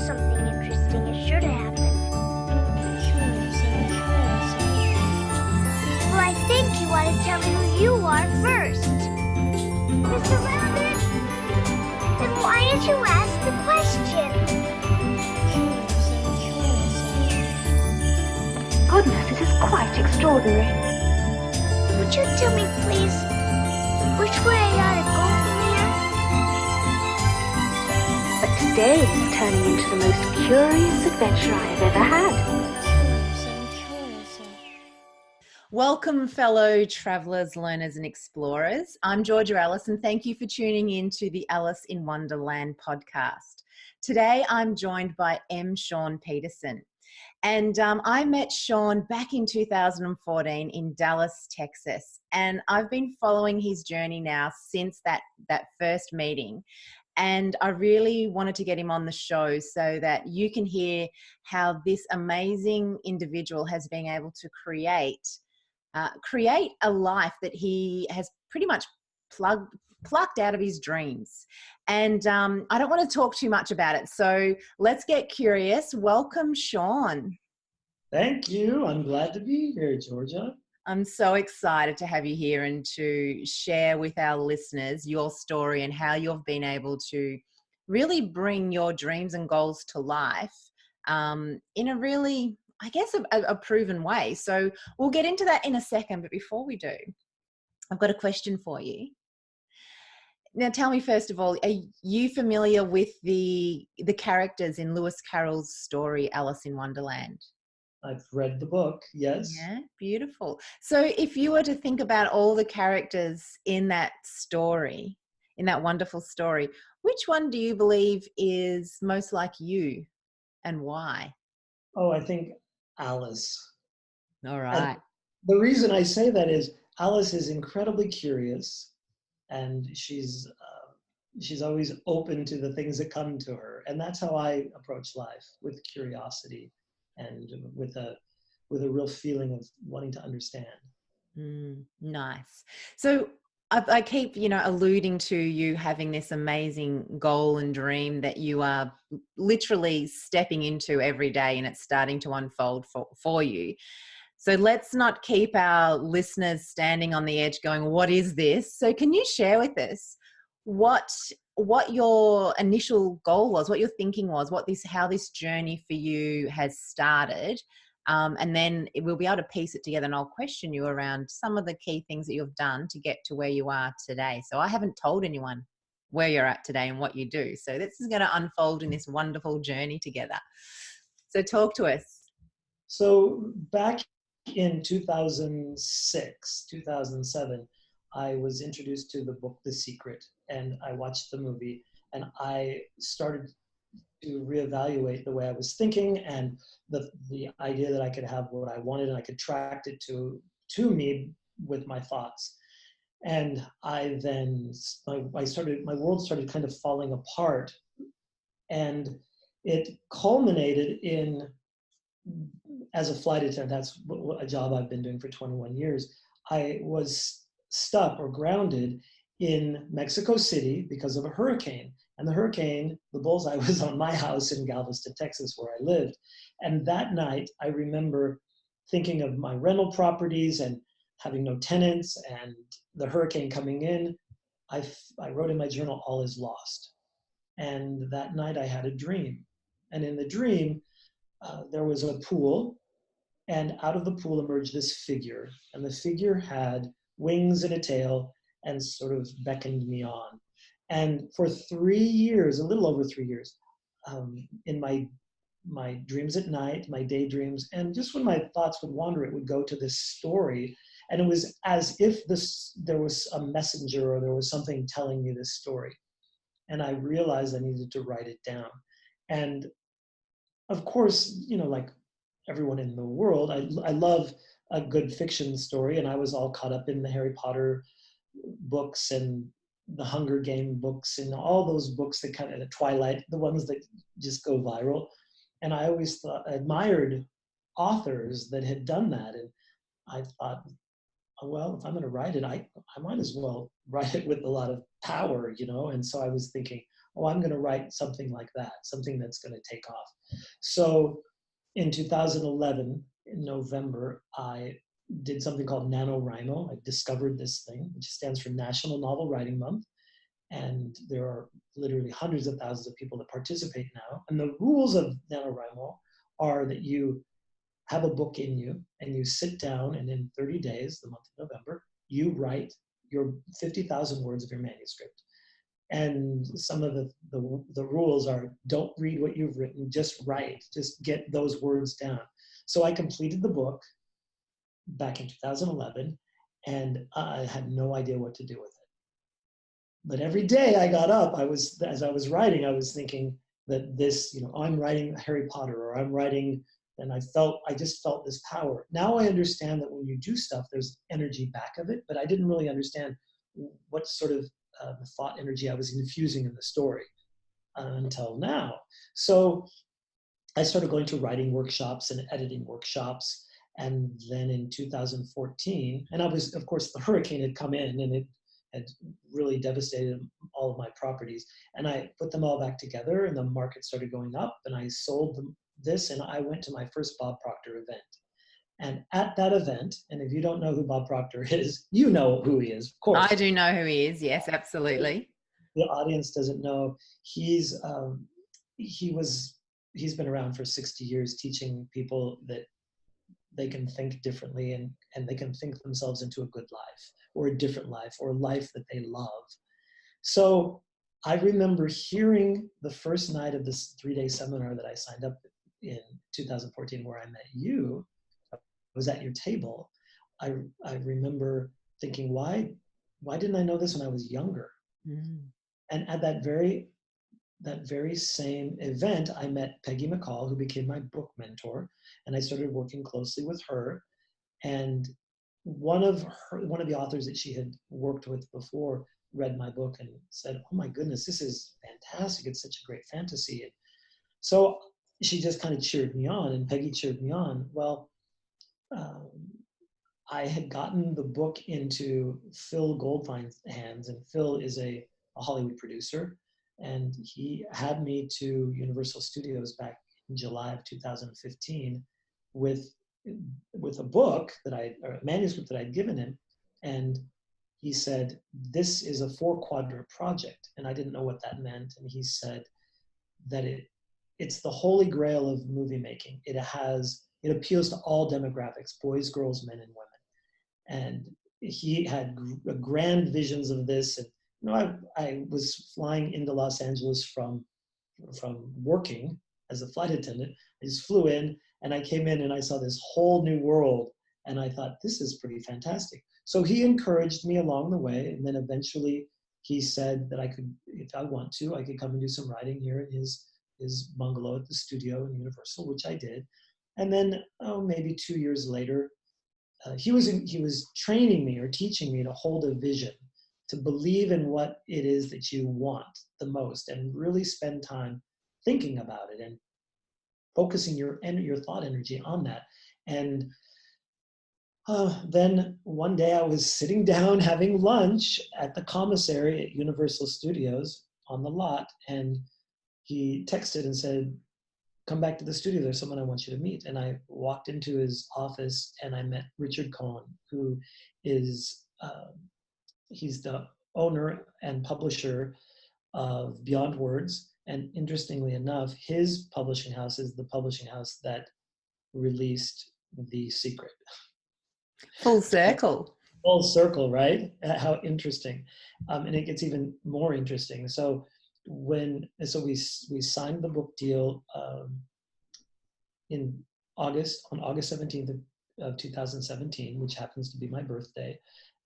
something interesting is sure to happen. Well, I think you ought to tell me who you are first. Mr. Rabbit? Then why did you ask the question? Goodness, this is quite extraordinary. Would you tell me, please, which way I ought to go from here? But today is turning into the most curious adventure I have ever had. Welcome, fellow travellers, learners and explorers. I'm Georgia Ellis, and thank you for tuning in to the Alice in Wonderland podcast. Today, I'm joined by Shawn Petersen. And I met Shawn back in 2014 in Dallas, Texas. And I've been following his journey now since that first meeting. And I really wanted to get him on the show so that you can hear how this amazing individual has been able to create a life that he has pretty much plucked out of his dreams. And I don't want to talk too much about it. So let's get curious. Welcome, Shawn. Thank you. I'm glad to be here, Georgia. I'm so excited to have you here and to share with our listeners your story and how you've been able to really bring your dreams and goals to life in a really, I guess, a proven way. So we'll get into that in a second. But before we do, I've got a question for you. Now, tell me, first of all, are you familiar with the characters in Lewis Carroll's story, Alice in Wonderland? I've read the book, yes. Yeah, beautiful. So if you were to think about all the characters in that story, in that wonderful story, which one do you believe is most like you and why? Oh, I think Alice. All right. And the reason I say that is Alice is incredibly curious, and she's always open to the things that come to her. And that's how I approach life, with curiosity and with a real feeling of wanting to understand. Nice. So I keep, alluding to you having this amazing goal and dream that you are literally stepping into every day, and it's starting to unfold for you. So let's not keep our listeners standing on the edge going, what is this? So can you share with us what your initial goal was, what your thinking was, how this journey for you has started, and then we'll be able to piece it together, and I'll question you around some of the key things that you've done to get to where you are today. So I haven't told anyone where you're at today and what you do. So this is going to unfold in this wonderful journey together. So talk to us. So back in 2006, 2007, I was introduced to the book The Secret, and I watched the movie, and I started to reevaluate the way I was thinking and the idea that I could have what I wanted and I could attract it to me with my thoughts. And I then, my world started kind of falling apart, and it culminated in, as a flight attendant, that's a job I've been doing for 21 years, I was stuck or grounded in Mexico City because of a hurricane. And the hurricane, the bullseye was on my house in Galveston, Texas, where I lived. And that night, I remember thinking of my rental properties and having no tenants and the hurricane coming in. I wrote in my journal, all is lost. And that night I had a dream. And in the dream, there was a pool, and out of the pool emerged this figure. And the figure had wings and a tail and sort of beckoned me on. And for 3 years, a little over 3 years, in my dreams at night, my daydreams, and just when my thoughts would wander, it would go to this story. And it was as if there was a messenger or there was something telling me this story. And I realized I needed to write it down. And of course, like everyone in the world, I love a good fiction story, and I was all caught up in the Harry Potter books and the Hunger Game books and all those books that kind of, the Twilight, the ones that just go viral. And I always admired authors that had done that. And I thought, well, if I'm going to write it, I might as well write it with a lot of power, And so I was thinking, oh, I'm going to write something like that, something that's going to take off. So in 2011, in November, I did something called NaNoWriMo. I discovered this thing, which stands for National Novel Writing Month. And there are literally hundreds of thousands of people that participate now. And the rules of NaNoWriMo are that you have a book in you and you sit down, and in 30 days, the month of November, you write your 50,000 words of your manuscript. And some of the rules are, don't read what you've written, just write, just get those words down. So I completed the book back in 2011, and I had no idea what to do with it. But every day I got up, as I was writing, I was thinking that this, I'm writing Harry Potter, or I'm writing, and I just felt this power. Now I understand that when you do stuff, there's energy back of it, but I didn't really understand what sort of thought energy I was infusing in the story until now. So I started going to writing workshops and editing workshops. And then in 2014, and of course, the hurricane had come in, and it had really devastated all of my properties. And I put them all back together, and the market started going up, and I sold this, and I went to my first Bob Proctor event. And at that event, and if you don't know who Bob Proctor is, you know who he is, of course. I do know who he is, yes, absolutely. The audience doesn't know. He's been around for 60 years teaching people that they can think differently, and they can think themselves into a good life, or a different life, or a life that they love. So I remember hearing the first night of this 3-day seminar that I signed up in 2014, where I met you. I was at your table. I remember thinking, why didn't I know this when I was younger? Mm. And at that very same event, I met Peggy McCall, who became my book mentor, and I started working closely with her. And one of the authors that she had worked with before read my book and said, "Oh my goodness, this is fantastic! It's such a great fantasy." And so she just kind of cheered me on, and Peggy cheered me on. Well, I had gotten the book into Phil Goldfine's hands, and Phil is a Hollywood producer. And he had me to Universal Studios back in July of 2015 with a book or a manuscript that I'd given him. And he said, "This is a 4-quadrant project." And I didn't know what that meant. And he said that it's the holy grail of movie making. It appeals to all demographics, boys, girls, men, and women. And he had grand visions of this. And I was flying into Los Angeles from working as a flight attendant. I just flew in, and I came in and I saw this whole new world, and I thought, this is pretty fantastic. So he encouraged me along the way, and then eventually he said that I could, if I want to, I could come and do some writing here in his bungalow at the studio in Universal, which I did. And then maybe 2 years later, he was training me or teaching me to hold a vision, to believe in what it is that you want the most, and really spend time thinking about it and focusing your thought energy on that. And then one day I was sitting down having lunch at the commissary at Universal Studios on the lot, and he texted and said, "Come back to the studio, there's someone I want you to meet." And I walked into his office, and I met Richard Cohen, who is he's the owner and publisher of Beyond Words. And interestingly enough, his publishing house is the publishing house that released The Secret. Full circle. Full circle, right? How interesting. And it gets even more interesting. So we signed the book deal on August 17th of 2017, which happens to be my birthday.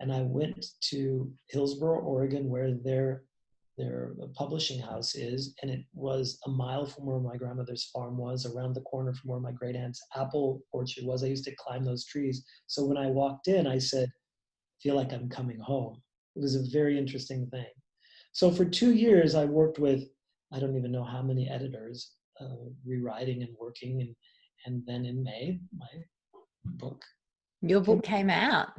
And I went to Hillsboro, Oregon, where their publishing house is, and it was a mile from where my grandmother's farm was, around the corner from where my great aunt's apple orchard was. I used to climb those trees. So when I walked in, I said, "I feel like I'm coming home." It was a very interesting thing. So for 2 years, I worked with, I don't even know how many editors, rewriting and working. And then in May, my book Your book came out.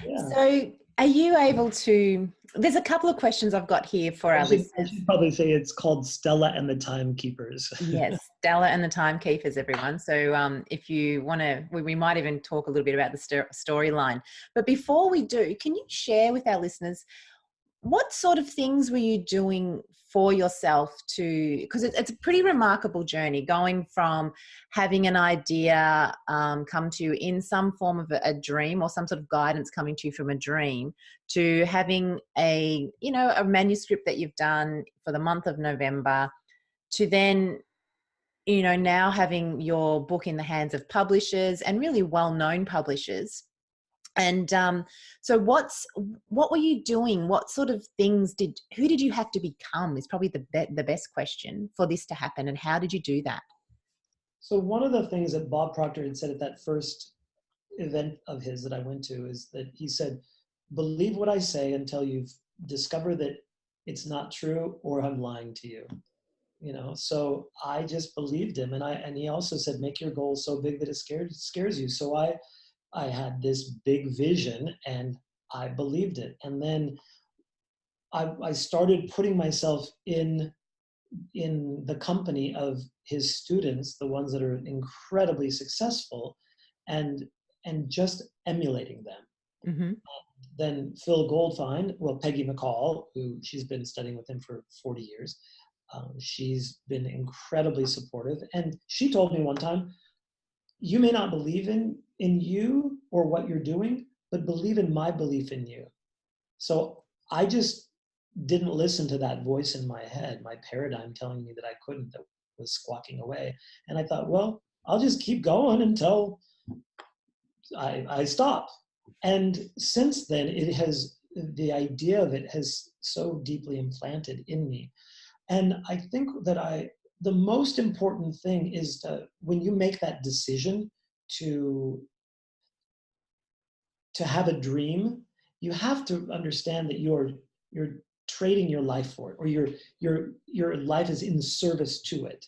Yeah. So are you able to, there's a couple of questions I've got here for our I listeners. should probably say it's called Stella and the Timekeepers. Yes, Stella and the Timekeepers, everyone. So if you want to, we might even talk a little bit about the storyline. But before we do, can you share with our listeners what sort of things were you doing for yourself to, because it's a pretty remarkable journey going from having an idea come to you in some form of a dream or some sort of guidance coming to you from a dream to having a manuscript that you've done for the month of November to then now having your book in the hands of publishers and really well-known publishers. And so what were you doing? What sort of things who did you have to become is probably the best question for this to happen. And how did you do that? So one of the things that Bob Proctor had said at that first event of his that I went to is that he said, believe what I say until you've discovered that it's not true or I'm lying to you. So I just believed him. And he also said, make your goals so big that it scares you. So I had this big vision and I believed it. And then I started putting myself in the company of his students, the ones that are incredibly successful, and just emulating them. Mm-hmm. Then Phil Goldfine, Peggy McCall, who she's been studying with him for 40 years, she's been incredibly supportive. And she told me one time, you may not believe in you or what you're doing, but believe in my belief in you. So I just didn't listen to that voice in my head, my paradigm telling me that I couldn't, that was squawking away. And I thought, well, I'll just keep going until I stop. And since then, the idea of it has so deeply implanted in me. And I think that the most important thing is when you make that decision to have a dream, you have to understand that you're trading your life for it, or your life is in service to it,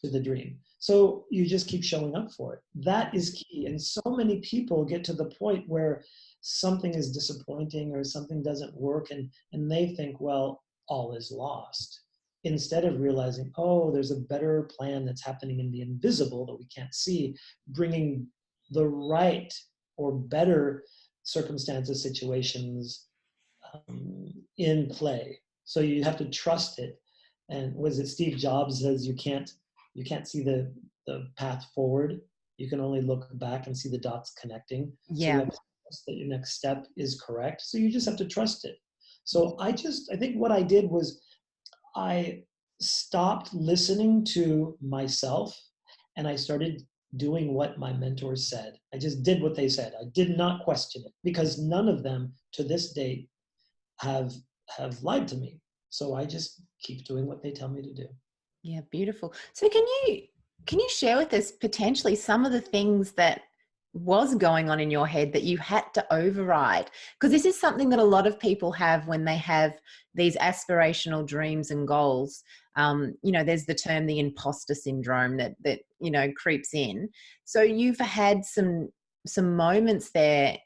to the dream. So you just keep showing up for it. That is key. And so many people get to the point where something is disappointing or something doesn't work, and they think, well, all is lost, instead of realizing, oh, there's a better plan that's happening in the invisible that we can't see, bringing the right or better circumstances, situations in play. So you have to trust it. And was it Steve Jobs says you can't see the path forward. You can only look back and see the dots connecting. Yeah. So you have to trust that your next step is correct. So you just have to trust it. So I think what I did was I stopped listening to myself and I started doing what my mentors said. I just did what they said. I did not question it, because none of them to this date have lied to me. So I just keep doing what they tell me to do. Yeah, beautiful. So can you share with us potentially some of the things that was going on in your head that you had to override? Because this is something that a lot of people have when they have these aspirational dreams and goals. There's the term, the imposter syndrome that creeps in. So you've had some moments there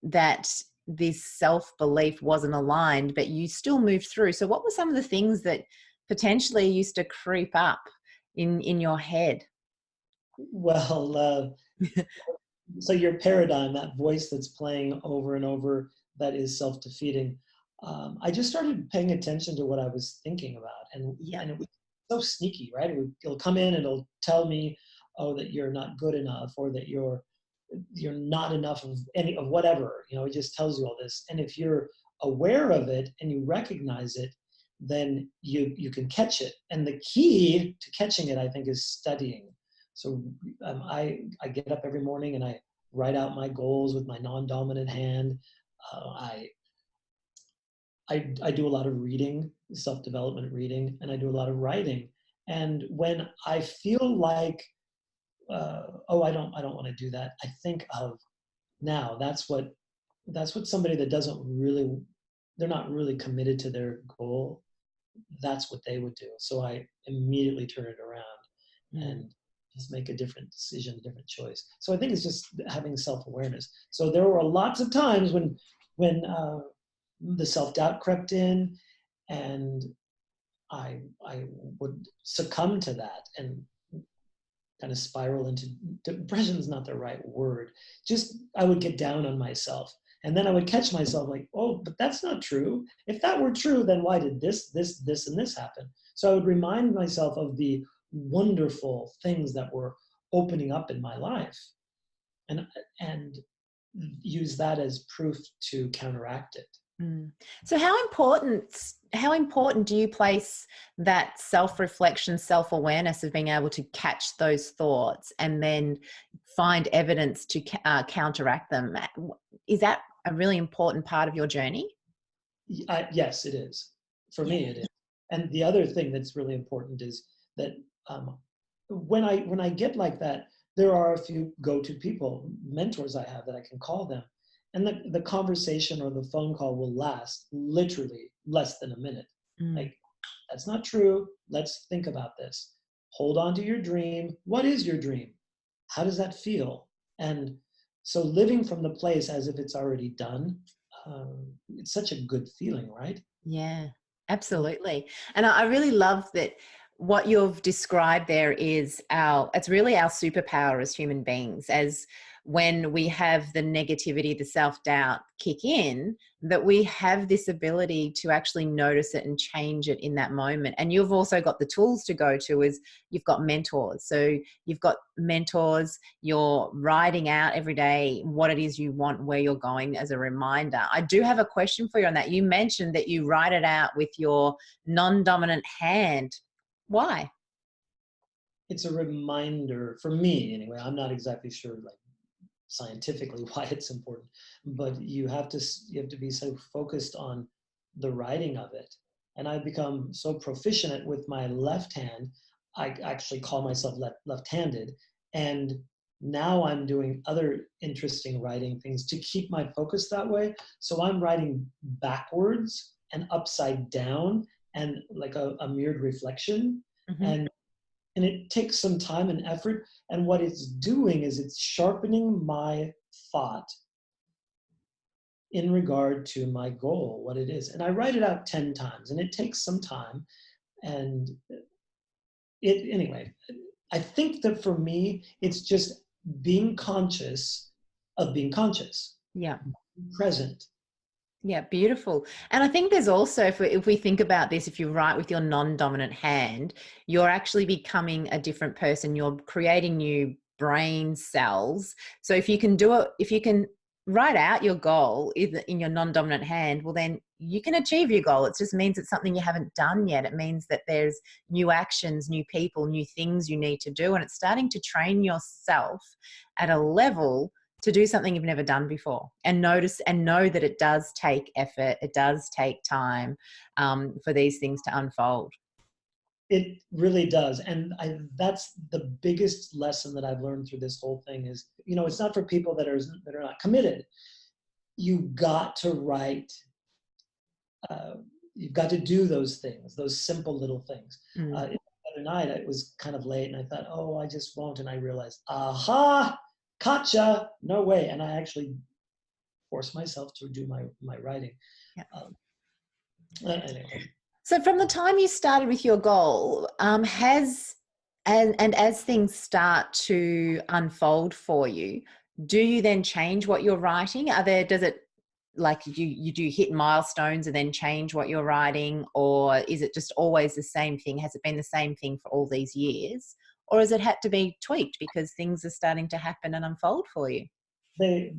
that this self-belief wasn't aligned, but you still moved through. So what were some of the things that potentially used to creep up in your head? Well, so your paradigm, that voice that's playing over and over, that is self-defeating. I just started paying attention to what I was thinking about, and it was so sneaky, right? It'll come in and it'll tell me, oh, that you're not good enough, or that you're not enough of any of whatever. It just tells you all this. And if you're aware of it and you recognize it, then you can catch it. And the key to catching it, I think, is studying. So I get up every morning and I write out my goals with my non-dominant hand. I do a lot of reading, self-development reading, and I do a lot of writing. And when I feel like, I don't want to do that, I think of, now that's what somebody that they're not really committed to their goal, that's what they would do. So I immediately turn it around and just make a different decision, a different choice. So I think it's just having self-awareness. So there were lots of times when the self-doubt crept in, and I would succumb to that and kind of spiral into depression is not the right word. Just I would get down on myself. And then I would catch myself like, oh, but that's not true. If that were true, then why did this, and this happen? So I would remind myself of the wonderful things that were opening up in my life, and use that as proof to counteract it. So how important do you place that self-reflection, self-awareness of being able to catch those thoughts and then find evidence to counteract them? Is that a really important part of your journey? Yes, it is. For me, it is. And the other thing that's really important is that when I get like that, there are a few go-to people, mentors I have that I can call them. And the conversation or the phone call will last literally less than a minute. Like, that's not true. Let's think about this. Hold on to your dream. What is your dream? How does that feel? And so living from the place as if it's already done, it's such a good feeling, right? Yeah, absolutely. And I really love that what you've described there is it's really our superpower as human beings, as when we have the negativity, the self-doubt kick in, that we have this ability to actually notice it and change it in that moment. And you've also got the tools to go to, is you've got mentors. So you've got mentors, you're writing out every day what it is you want, where you're going, as a reminder. I do have a question for you on that. You mentioned that you write it out with your non-dominant hand. Why? It's a reminder for me anyway. I'm not exactly sure like scientifically why it's important, but you have to be so focused on the writing of it. And I've become so proficient with my left hand, I actually call myself left-handed, and now I'm doing other interesting writing things to keep my focus that way. So I'm writing backwards and upside down and like a mirrored reflection. And it takes some time and effort. And what it's doing is it's sharpening my thought in regard to my goal, what it is. And I write it out 10 times, and it takes some time. And anyway, I think that for me, it's just being conscious of being conscious. Yeah. Present. Yeah, beautiful. And I think there's also, if we think about this, if you write with your non-dominant hand, you're actually becoming a different person. You're creating new brain cells. So if you can do it, if you can write out your goal in your non-dominant hand, well, then you can achieve your goal. It just means it's something you haven't done yet. It means that there's new actions, new people, new things you need to do. And it's starting to train yourself at a level to do something you've never done before, and notice and know that it does take effort. It does take time for these things to unfold. It really does. And that's the biggest lesson that I've learned through this whole thing is, it's not for people that are not committed. You've got to write, you've got to do those things, those simple little things. The other night, it was kind of late and I thought, oh, I just won't. And I realized, aha, gotcha, no way. And I actually forced myself to do my writing. Yeah. Anyway. So from the time you started with your goal, as things start to unfold for you, do you then change what you're writing? Does it, like, you do hit milestones and then change what you're writing, or is it just always the same thing? Has it been the same thing for all these years? Or has it had to be tweaked because things are starting to happen and unfold for you? I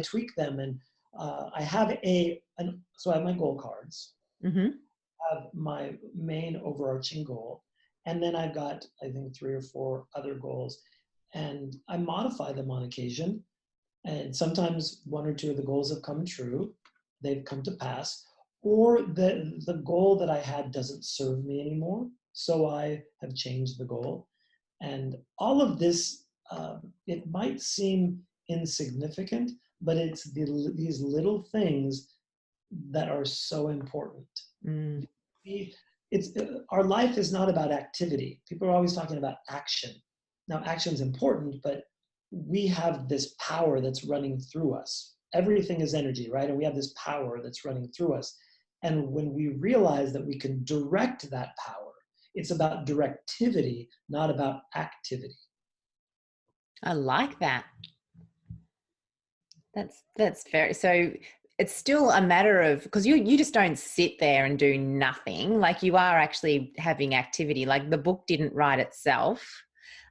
tweak them, and I have so I have my goal cards. Mm-hmm. I have my main overarching goal, and then I've got, I think, 3 or 4 other goals, and I modify them on occasion. And sometimes 1 or 2 of the goals have come true, they've come to pass, or the goal that I had doesn't serve me anymore. So I have changed the goal. And all of this, it might seem insignificant, but it's these little things that are so important. Our life is not about activity. People are always talking about action. now action is important, but we have this power that's running through us. Everything is energy, right? And we have this power that's running through us. And when we realize that we can direct that power, it's about directivity, not about activity. I like that. That's very, so it's still a matter of, because you just don't sit there and do nothing. Like, you are actually having activity. Like, the book didn't write itself.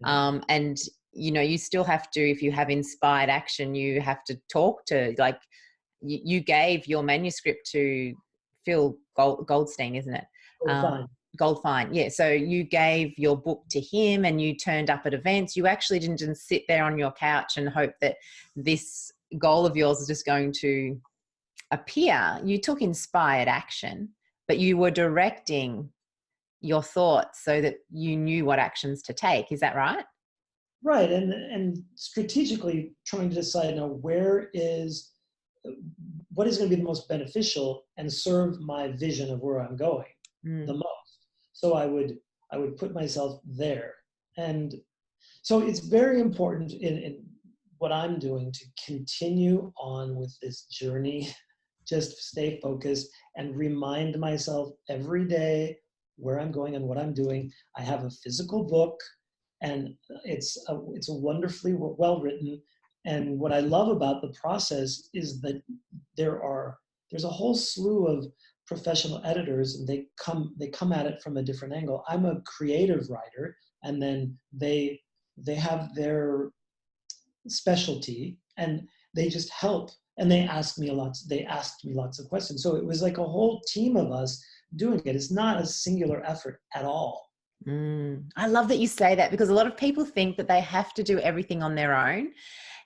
And you still have to, if you have inspired action, you have to talk to, like, you gave your manuscript to Phil Goldstein, isn't it? Fine. Goldfine, yeah. So you gave your book to him, and you turned up at events. You actually didn't just sit there on your couch and hope that this goal of yours is just going to appear. You took inspired action, but you were directing your thoughts so that you knew what actions to take. Is that right? Right, and strategically trying to decide now what is going to be the most beneficial and serve my vision of where I'm going the most. So I would put myself there. And so it's very important in what I'm doing to continue on with this journey, just stay focused and remind myself every day where I'm going and what I'm doing. I have a physical book, and it's a wonderfully well written. And what I love about the process is that there's a whole slew of professional editors, and they come at it from a different angle. I'm a creative writer, and then they have their specialty, and they just help, and they asked me lots of questions. So it was like a whole team of us doing it. It's not a singular effort at all. I love that you say that, because a lot of people think that they have to do everything on their own.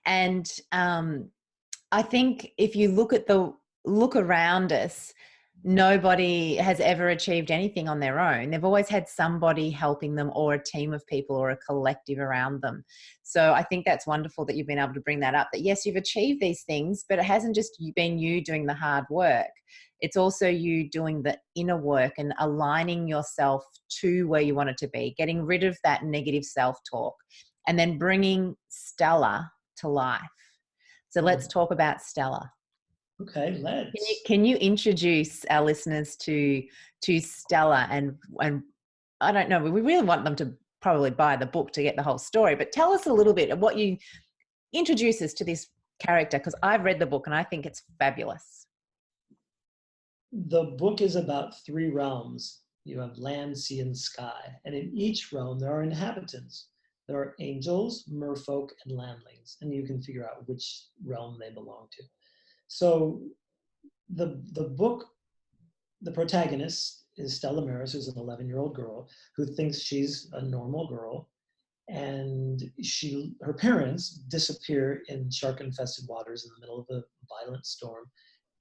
And I think if you look around us, nobody has ever achieved anything on their own. They've always had somebody helping them, or a team of people, or a collective around them. So I think that's wonderful that you've been able to bring that up, that yes, you've achieved these things, but it hasn't just been you doing the hard work. It's also you doing the inner work and aligning yourself to where you want it to be, getting rid of that negative self-talk, and then bringing Stella to life. So let's talk about Stella. Okay, let's. Can you introduce our listeners to Stella, and I don't know, we really want them to probably buy the book to get the whole story, but tell us a little bit of what you introduce us to this character, because I've read the book and I think it's fabulous. The book is about 3 realms. You have land, sea, and sky, and in each realm there are inhabitants. There are angels, merfolk, and landlings, and you can figure out which realm they belong to. So the book, the protagonist is Stella Maris, who's an 11-year-old girl who thinks she's a normal girl, and her parents disappear in shark-infested waters in the middle of a violent storm,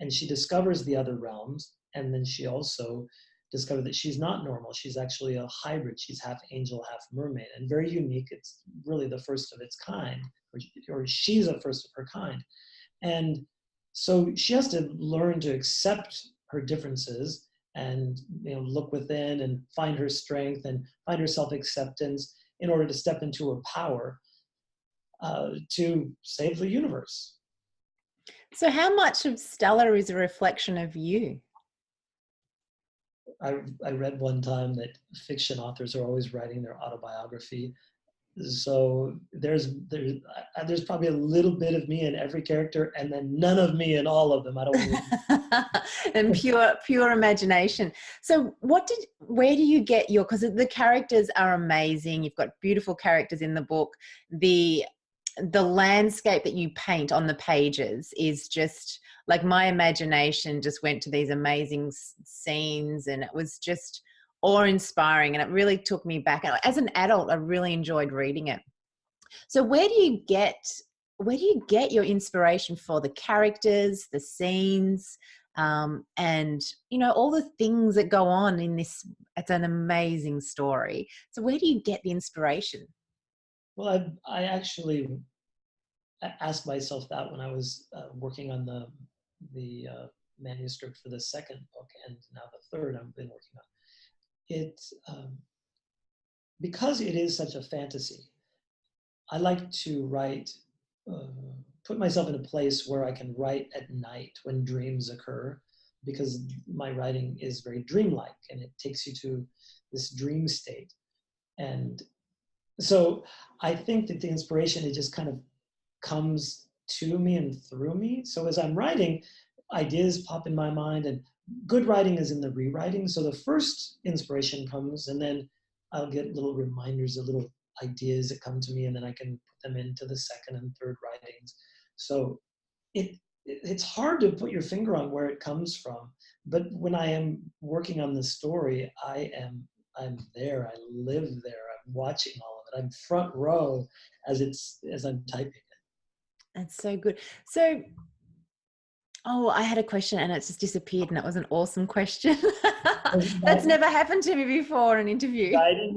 and she discovers the other realms, and then she also discovered that she's not normal. She's actually a hybrid. She's half angel, half mermaid, and very unique. It's really the first of its kind, or she's a first of her kind. And so she has to learn to accept her differences and look within and find her strength and find her self-acceptance in order to step into her power to save the universe. So how much of Stella is a reflection of you? I read one time that fiction authors are always writing their autobiography. So there's probably a little bit of me in every character, and then none of me in all of them. I don't And pure imagination. So where do you get because the characters are amazing. You've got beautiful characters in the book. The landscape that you paint on the pages is just like, my imagination just went to these amazing scenes, and it was just awe-inspiring, and it really took me back. As an adult, I really enjoyed reading it. So where do you get your inspiration for the characters, the scenes, and all the things that go on in this? It's an amazing story. So where do you get the inspiration? Well, I actually asked myself that when I was working on the manuscript for the second book, and now the third I've been working on. It because it is such a fantasy, I like to write, put myself in a place where I can write at night when dreams occur, because my writing is very dreamlike and it takes you to this dream state. And so I think that the inspiration, it just kind of comes to me and through me. So as I'm writing, ideas pop in my mind, and good writing is in the rewriting. So the first inspiration comes, and then I'll get little reminders of little ideas that come to me, and then I can put them into the second and third writings. So it's hard to put your finger on where it comes from. But when I am working on the story, I'm there. I live there. I'm watching all of it. I'm front row as I'm typing it. That's so good. So, oh, I had a question and it's just disappeared, and that was an awesome question. That's never happened to me before in an interview. Writing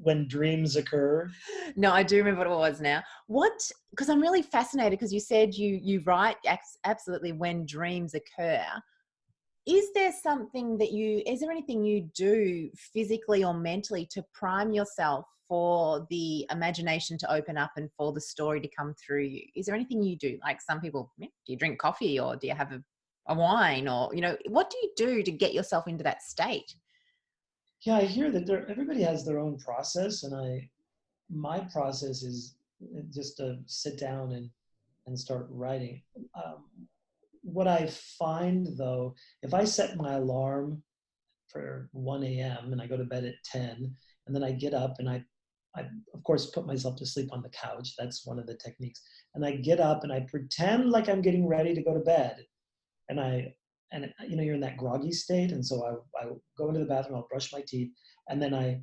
when dreams occur. No, I do remember what it was now. Because I'm really fascinated, because you said you write absolutely when dreams occur. Is there anything you do physically or mentally to prime yourself for the imagination to open up and for the story to come through you? Is there anything you do? Like some people, do you drink coffee, or do you have a wine, or, what do you do to get yourself into that state? Yeah, I hear that everybody has their own process, and my process is just to sit down and start writing. What I find, though, if I set my alarm for 1 a.m. and I go to bed at 10, and then I get up and I of course put myself to sleep on the couch. That's one of the techniques. And I get up and I pretend like I'm getting ready to go to bed. And you're in that groggy state. And so I go into the bathroom, I'll brush my teeth, and then I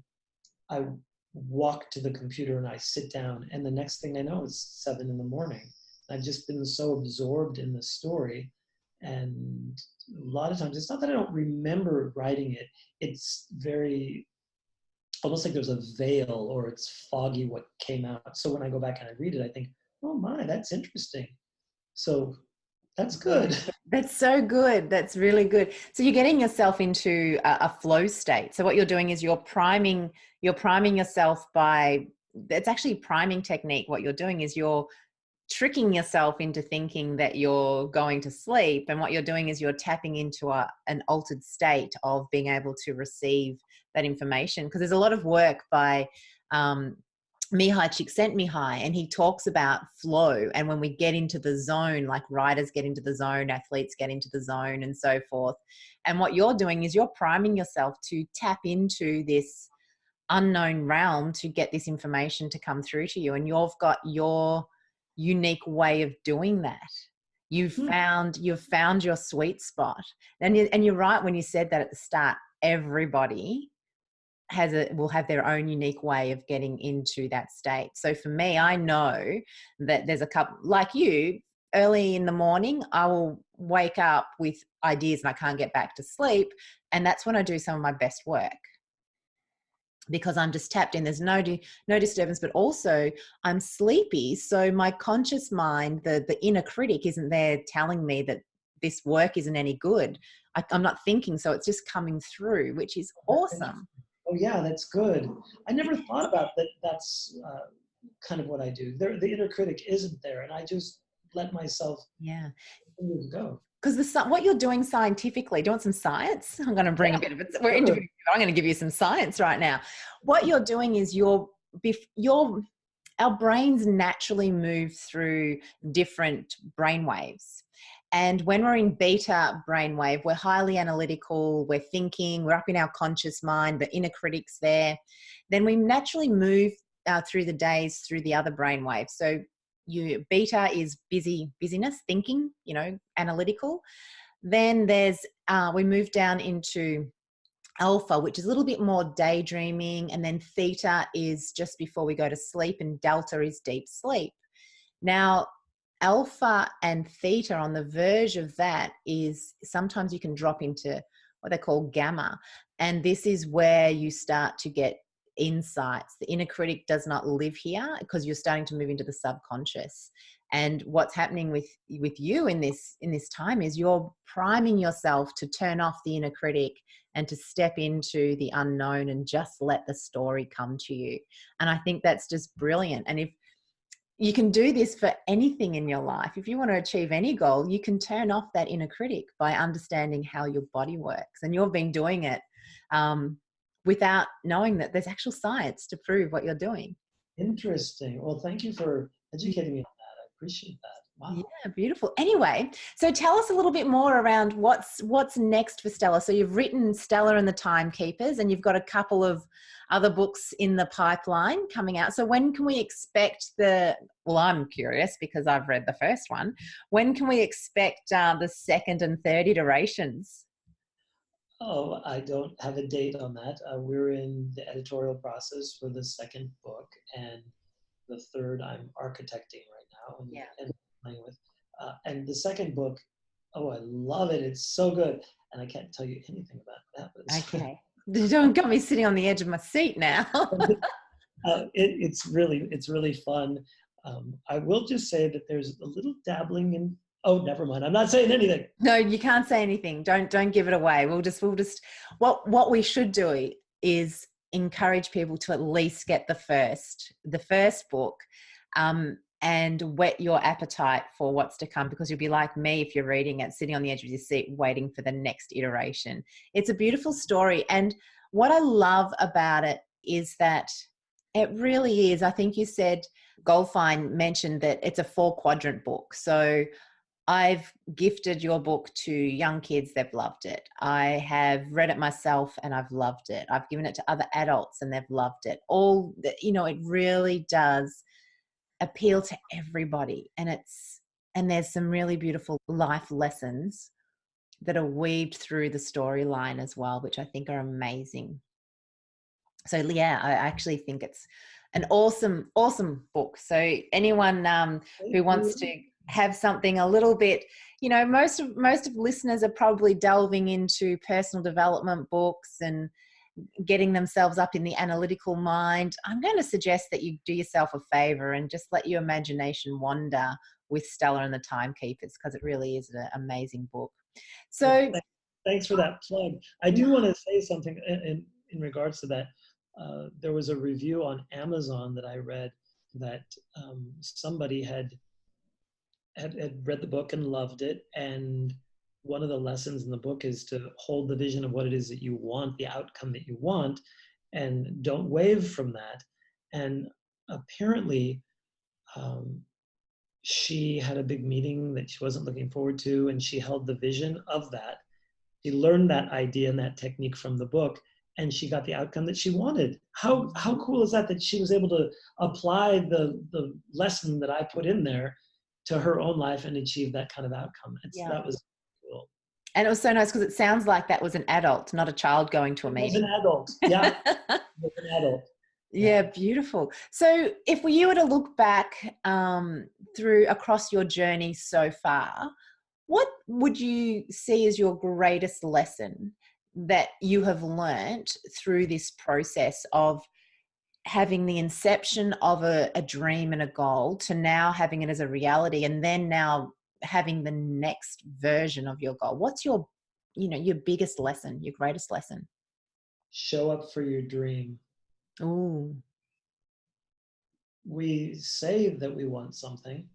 walk to the computer and I sit down. And the next thing I know, it's 7 a.m. I've just been so absorbed in the story. And a lot of times, it's not that I don't remember writing it. It's very, almost like there's a veil, or it's foggy what came out. So when I go back and I read it, I think, oh my, that's interesting. So that's good. That's so good. That's really good. So you're getting yourself into a flow state. So what you're doing is you're priming yourself it's actually priming technique. What you're doing is you're tricking yourself into thinking that you're going to sleep. And what you're doing is you're tapping into an altered state of being able to receive that information. Because there's a lot of work by Mihai Csikszentmihalyi, and he talks about flow. And when we get into the zone, like writers get into the zone, athletes get into the zone, and so forth. And what you're doing is you're priming yourself to tap into this unknown realm to get this information to come through to you. And you've got your unique way of doing that. You've found your sweet spot. And you're right when you said that at the start. Everybody will have their own unique way of getting into that state. So for me, I know that there's a couple, like you, early in the morning, I will wake up with ideas and I can't get back to sleep. And that's when I do some of my best work, because I'm just tapped in. There's no disturbance, but also I'm sleepy. So my conscious mind, the inner critic, isn't there telling me that this work isn't any good. I'm not thinking, so it's just coming through, which is awesome. Oh yeah, that's good. I never thought about that. That's kind of what I do. The inner critic isn't there, and I just let myself go. Because what you're doing scientifically, do you want some science? I'm going to bring a bit of it. We're interviewing. I'm going to give you some science right now. What you're doing is our brains naturally move through different brain waves. And when we're in beta brainwave, we're highly analytical, we're thinking, we're up in our conscious mind, the inner critic's there. Then we naturally move through the days through the other brainwaves. So beta is busyness, thinking, analytical. Then we move down into alpha, which is a little bit more daydreaming. And then theta is just before we go to sleep, and delta is deep sleep. Now, alpha and theta, on the verge of that, is sometimes you can drop into what they call gamma. And this is where you start to get insights. The inner critic does not live here, because you're starting to move into the subconscious. And what's happening with you in this time is you're priming yourself to turn off the inner critic and to step into the unknown and just let the story come to you. And I think that's just brilliant. And you can do this for anything in your life. If you want to achieve any goal, you can turn off that inner critic by understanding how your body works. And you've been doing it without knowing that there's actual science to prove what you're doing. Interesting. Well, thank you for educating me on that. I appreciate that. Wow. Yeah, beautiful. Anyway, so tell us a little bit more around what's next for Stella. So you've written Stella and the Timekeepers, and you've got a couple of other books in the pipeline coming out. So when can we expect well, I'm curious because I've read the first one. When can we expect the second and third iterations? Oh, I don't have a date on that. We're in the editorial process for the second book, and the third I'm architecting right now and playing with. And the second book, oh, I love it. It's so good. And I can't tell you anything about what happens. Okay. Don't got me sitting on the edge of my seat now. It's really fun. I will just say that there's a little dabbling in. Oh, never mind. I'm not saying anything. No, you can't say anything. Don't give it away. We'll just what we should do is encourage people to at least get the first book, and whet your appetite for what's to come, because you'll be like me if you're reading it, sitting on the edge of your seat, waiting for the next iteration. It's a beautiful story. And what I love about it is that it really is, I think you said, Goldfine mentioned that it's a 4-quadrant book. So I've gifted your book to young kids. They've loved it. I have read it myself and I've loved it. I've given it to other adults and they've loved it. It really does appeal to everybody. And there's some really beautiful life lessons that are weaved through the storyline as well, which I think are amazing. So yeah, I actually think it's an awesome, awesome book. So anyone who wants to have something a little bit, most of listeners are probably delving into personal development books and getting themselves up in the analytical mind. I'm going to suggest that you do yourself a favor and just let your imagination wander with Stella and the Timekeepers, because it really is an amazing book. So thanks for that plug. I do want to say something in regards to that. There was a review on Amazon that I read that somebody had read the book and loved it, and one of the lessons in the book is to hold the vision of what it is that you want, the outcome that you want, and don't wave from that. And apparently she had a big meeting that she wasn't looking forward to, and she held the vision of that. She learned that idea and that technique from the book, and she got the outcome that she wanted. How cool is that she was able to apply the lesson that I put in there to her own life and achieve that kind of outcome. That was cool. And it was so nice because it sounds like that was an adult, not a child going to a meeting. It was an adult, yeah. It was an adult. Yeah, beautiful. So if you were to look back across your journey so far, what would you see as your greatest lesson that you have learnt through this process of having the inception of a dream and a goal to now having it as a reality, and then now having the next version of your goal? What's your biggest lesson, your greatest lesson? Show up for your dream. Ooh. We say that we want something.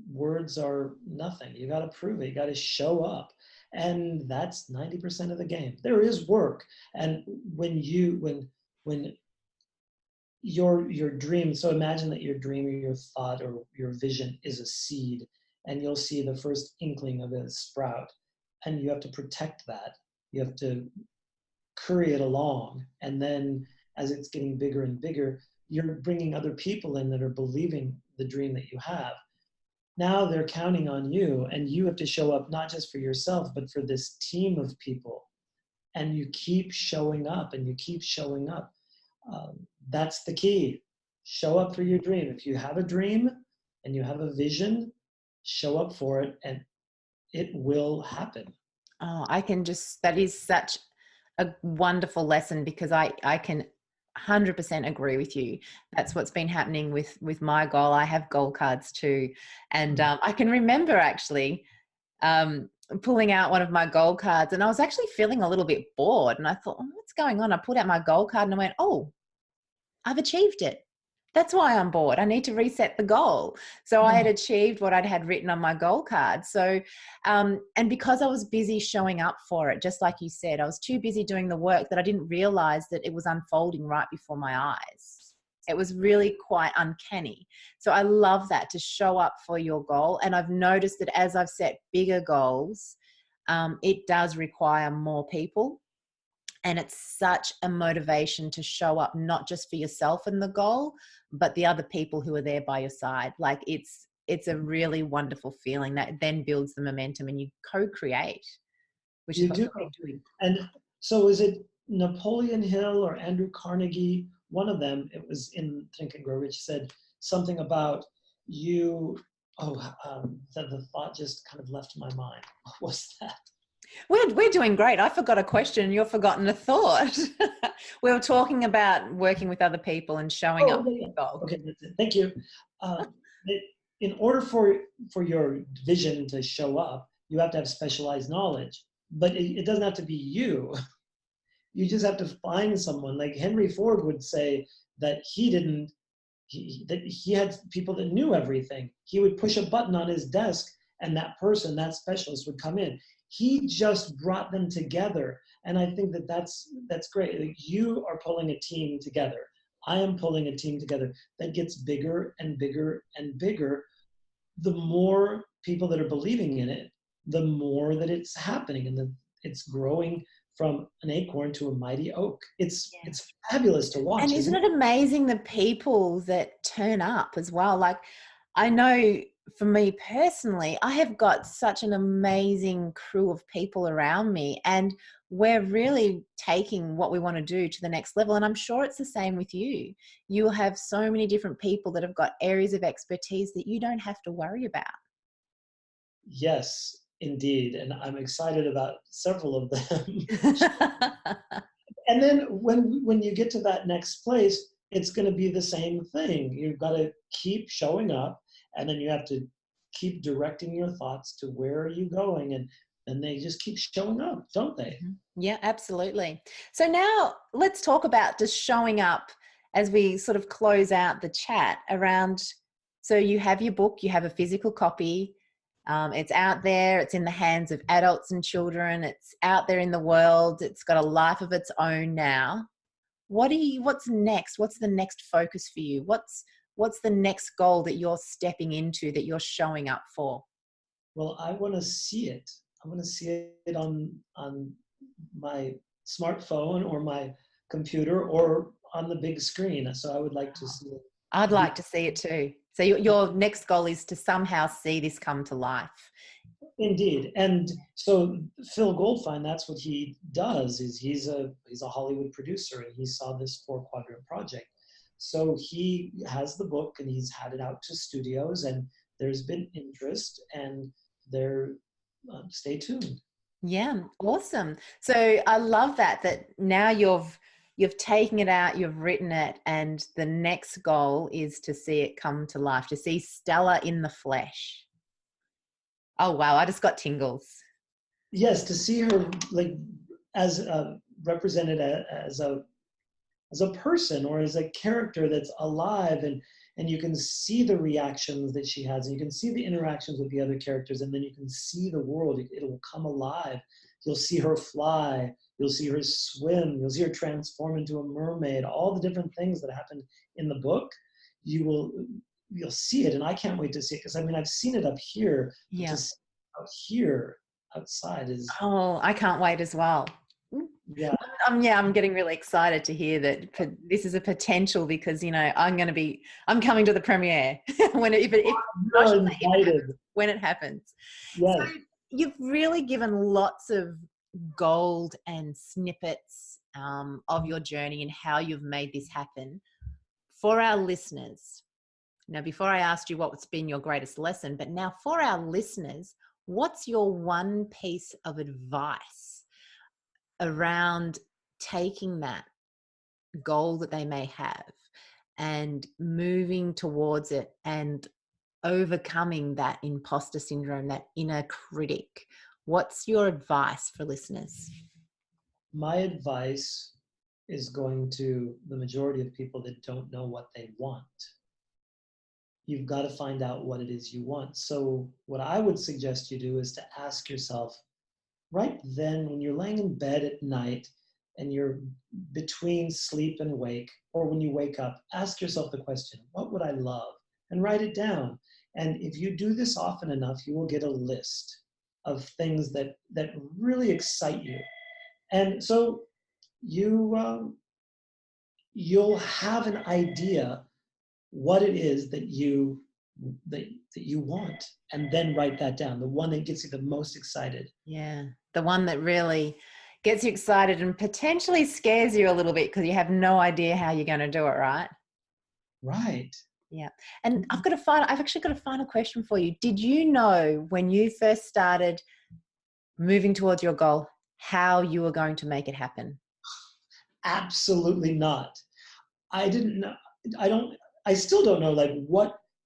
Words are nothing. You got to prove it. You got to show up. And that's 90% of the game. There is work. And when your dream, so imagine that your dream or your thought or your vision is a seed, and you'll see the first inkling of a sprout, and you have to protect that. You have to curry it along, and then as it's getting bigger and bigger, you're bringing other people in that are believing the dream that you have. Now they're counting on you, and you have to show up not just for yourself, but for this team of people. And you keep showing up, and you keep showing up. That's the key. Show up for your dream. If you have a dream and you have a vision, show up for it, and it will happen. Oh, that is such a wonderful lesson, because I can 100% agree with you. That's what's been happening with my goal. I have goal cards too. And I can remember actually pulling out one of my goal cards, and I was actually feeling a little bit bored, and I thought, what's going on? I pulled out my goal card and I went, oh, I've achieved it. That's why I'm bored. I need to reset the goal. So I had achieved what I'd had written on my goal card. So, and because I was busy showing up for it, just like you said, I was too busy doing the work that I didn't realize that it was unfolding right before my eyes. It was really quite uncanny. So I love that, to show up for your goal. And I've noticed that as I've set bigger goals, it does require more people. And it's such a motivation to show up, not just for yourself and the goal, but the other people who are there by your side. Like it's a really wonderful feeling that then builds the momentum, and you co-create, which is You what do. you're doing. And so is it Napoleon Hill or Andrew Carnegie? One of them, it was in Think and Grow Rich, said something about you. The thought just kind of left my mind. What was that? We're doing great. I forgot a question and you've forgotten a thought. We were talking about working with other people and showing up for your goal. Okay, that's it. Thank you. In order for your vision to show up, you have to have specialized knowledge. But it doesn't have to be you. You just have to find someone. Like Henry Ford would say that he had people that knew everything. He would push a button on his desk and that person, that specialist, would come in. He just brought them together. And I think that's great. Like, you are pulling a team together. I am pulling a team together that gets bigger and bigger and bigger. The more people that are believing in it, the more that it's happening, and it's growing from an acorn to a mighty oak. It's fabulous to watch. And isn't it amazing the people that turn up as well? Like, I know for me personally, I have got such an amazing crew of people around me, and we're really taking what we want to do to the next level. And I'm sure it's the same with you. You have so many different people that have got areas of expertise that you don't have to worry about. Yes, indeed. And I'm excited about several of them. And then when you get to that next place, it's going to be the same thing. You've got to keep showing up, and then you have to keep directing your thoughts to where are you going, and they just keep showing up, don't they? Yeah, absolutely. So now let's talk about just showing up as we sort of close out the chat around. So you have your book, you have a physical copy. It's out there. It's in the hands of adults and children. It's out there in the world. It's got a life of its own now. What's next? What's the next focus for you? What's the next goal that you're stepping into, that you're showing up for? Well, I want to see it. I want to see it on my smartphone or my computer or on the big screen. So I would like to see it. I'd like to see it too. So your next goal is to somehow see this come to life. Indeed. And so Phil Goldfine, that's what he does, is he's a Hollywood producer, and he saw this 4-quadrant project. So he has the book, and he's had it out to studios, and there's been interest, and they're stay tuned. Yeah, awesome. So I love that now you've taken it out, you've written it, and the next goal is to see it come to life, to see Stella in the flesh. Oh, wow. I just got tingles. Yes, to see her like as represented as a person, or as a character that's alive, and you can see the reactions that she has, and you can see the interactions with the other characters, and then you can see the world. It'll come alive. You'll see her fly. You'll see her swim. You'll see her transform into a mermaid. All the different things that happened in the book, you'll see it, and I can't wait to see it, because I mean, I've seen it up here. Yeah. To see it out here outside is. Oh, I can't wait as well. Yeah. I'm getting really excited to hear that this is a potential, because I'm coming to the premiere when it happens. Yes. So you've really given lots of gold and snippets of your journey and how you've made this happen for our listeners. Now, before I asked you what's been your greatest lesson, but now for our listeners, what's your one piece of advice around taking that goal that they may have and moving towards it and overcoming that imposter syndrome, that inner critic? What's your advice for listeners? My advice is going to the majority of people that don't know what they want. You've got to find out what it is you want. So what I would suggest you do is to ask yourself, right then, when you're laying in bed at night and you're between sleep and wake, or when you wake up, ask yourself the question, what would I love? And write it down. And if you do this often enough, you will get a list of things that really excite you. And so you'll have an idea what it is that you want, and then write that down, the one that gets you the most excited. Yeah, the one that really gets you excited and potentially scares you a little bit because you have no idea how you're going to do it, right? Right. Yeah. And I've actually got a final question for you. Did you know when you first started moving towards your goal how you were going to make it happen? Absolutely not. I didn't know. I still don't know, like,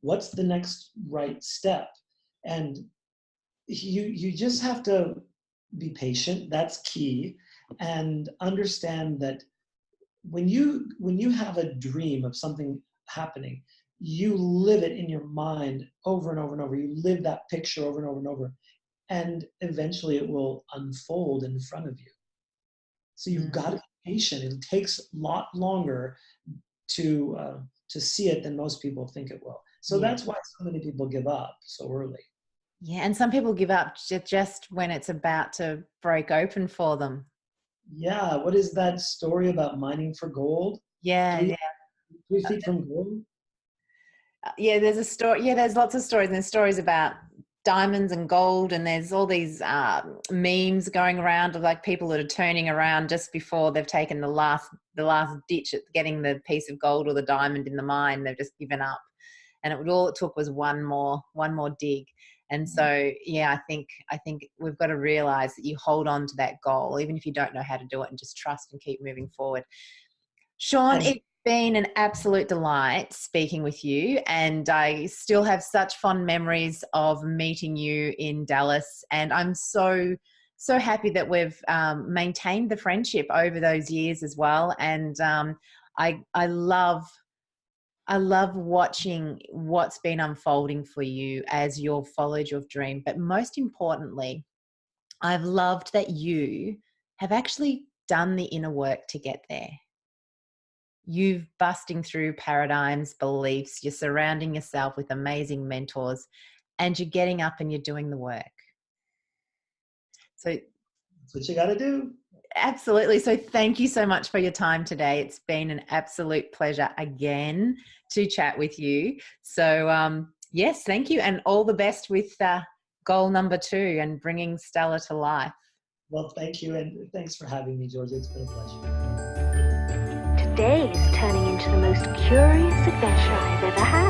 what's the next right step. And you just have to be patient. That's key. And understand that when you have a dream of something happening, you live it in your mind over and over and over. You live that picture over and over and over. And eventually it will unfold in front of you. So you've got to be patient. It takes a lot longer to see it than most people think it will. So that's why so many people give up so early. Yeah, and some people give up just when it's about to break open for them. Yeah, what is that story about mining for gold? Yeah, 3 feet from gold? Yeah, there's a story. Yeah, there's lots of stories. And there's stories about diamonds and gold, and there's all these memes going around of like people that are turning around just before they've taken the last ditch at getting the piece of gold or the diamond in the mine. They've just given up, and all it took was one more dig. And so, yeah, I think we've got to realize that you hold on to that goal, even if you don't know how to do it, and just trust and keep moving forward. Shawn, it's been an absolute delight speaking with you, and I still have such fond memories of meeting you in Dallas, and I'm so happy that we've maintained the friendship over those years as well. And I love watching what's been unfolding for you as you've followed your dream. But most importantly, I've loved that you have actually done the inner work to get there. You've busting through paradigms, beliefs, you're surrounding yourself with amazing mentors, and you're getting up and you're doing the work. So that's what you got to do. Absolutely. So thank you so much for your time today. It's been an absolute pleasure again to chat with you. So yes, thank you, and all the best with goal number 2 and bringing Stella to life. Well, thank you, and thanks for having me, Georgia. It's been a pleasure. Today is turning into the most curious adventure I've ever had.